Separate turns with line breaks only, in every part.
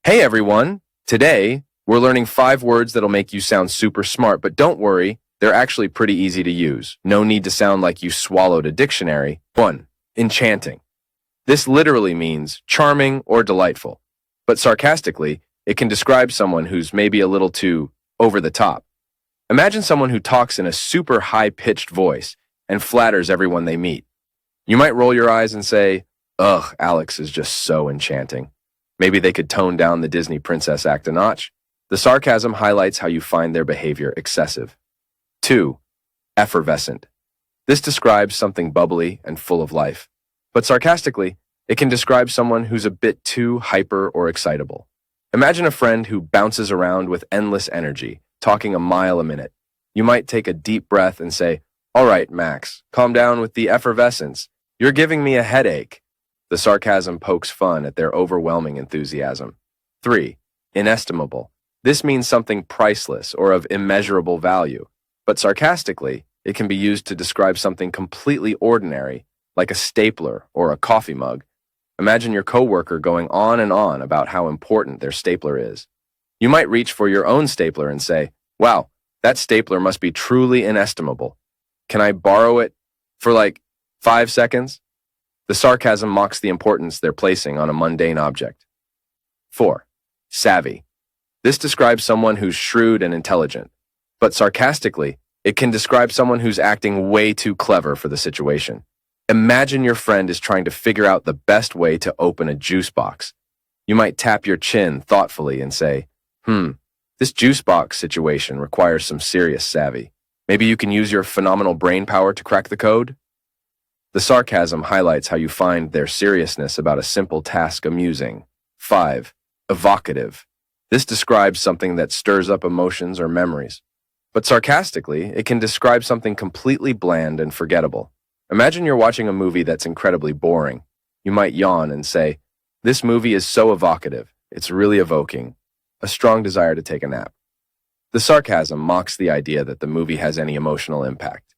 Hey everyone! Today, we're learning 5 words that'll make you sound super smart, but don't worry, they're actually pretty easy to use. No need to sound like you swallowed a dictionary. 1. Enchanting. This literally means charming or delightful, but sarcastically, it can describe someone who's maybe a little too over the top. Imagine someone who talks in a super high-pitched voice and flatters everyone they meet. You might roll your eyes and say, "Ugh, Alex is just so enchanting." Maybe they could tone down the Disney princess act a notch. The sarcasm highlights how you find their behavior excessive. 2. Effervescent. This describes something bubbly and full of life. But sarcastically, it can describe someone who's a bit too hyper or excitable. Imagine a friend who bounces around with endless energy, talking a mile a minute. You might take a deep breath and say, "All right, Max, calm down with the effervescence. You're giving me a headache." The sarcasm pokes fun at their overwhelming enthusiasm. 3. Inestimable. This means something priceless or of immeasurable value, but sarcastically, it can be used to describe something completely ordinary, like a stapler or a coffee mug. Imagine your coworker going on and on about how important their stapler is. You might reach for your own stapler and say, "Wow, that stapler must be truly inestimable. Can I borrow it for like 5 seconds?" The sarcasm mocks the importance they're placing on a mundane object. 4. Savvy. This describes someone who's shrewd and intelligent, but sarcastically, it can describe someone who's acting way too clever for the situation. Imagine your friend is trying to figure out the best way to open a juice box. You might tap your chin thoughtfully and say, "This juice box situation requires some serious savvy. Maybe you can use your phenomenal brain power to crack the code?" The sarcasm highlights how you find their seriousness about a simple task amusing. 5. Evocative. This describes something that stirs up emotions or memories. But sarcastically, it can describe something completely bland and forgettable. Imagine you're watching a movie that's incredibly boring. You might yawn and say, "This movie is so evocative. It's really evoking a strong desire to take a nap." The sarcasm mocks the idea that the movie has any emotional impact.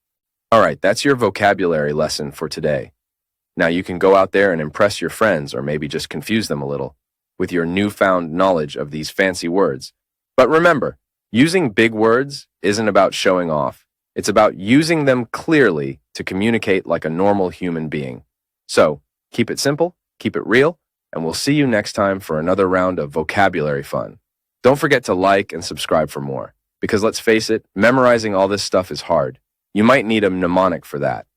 All right, that's your vocabulary lesson for today. Now you can go out there and impress your friends or maybe just confuse them a little with your newfound knowledge of these fancy words. But remember, using big words isn't about showing off. It's about using them clearly to communicate like a normal human being. So, keep it simple, keep it real, and we'll see you next time for another round of vocabulary fun. Don't forget to like and subscribe for more, because let's face it, memorizing all this stuff is hard. You might need a mnemonic for that.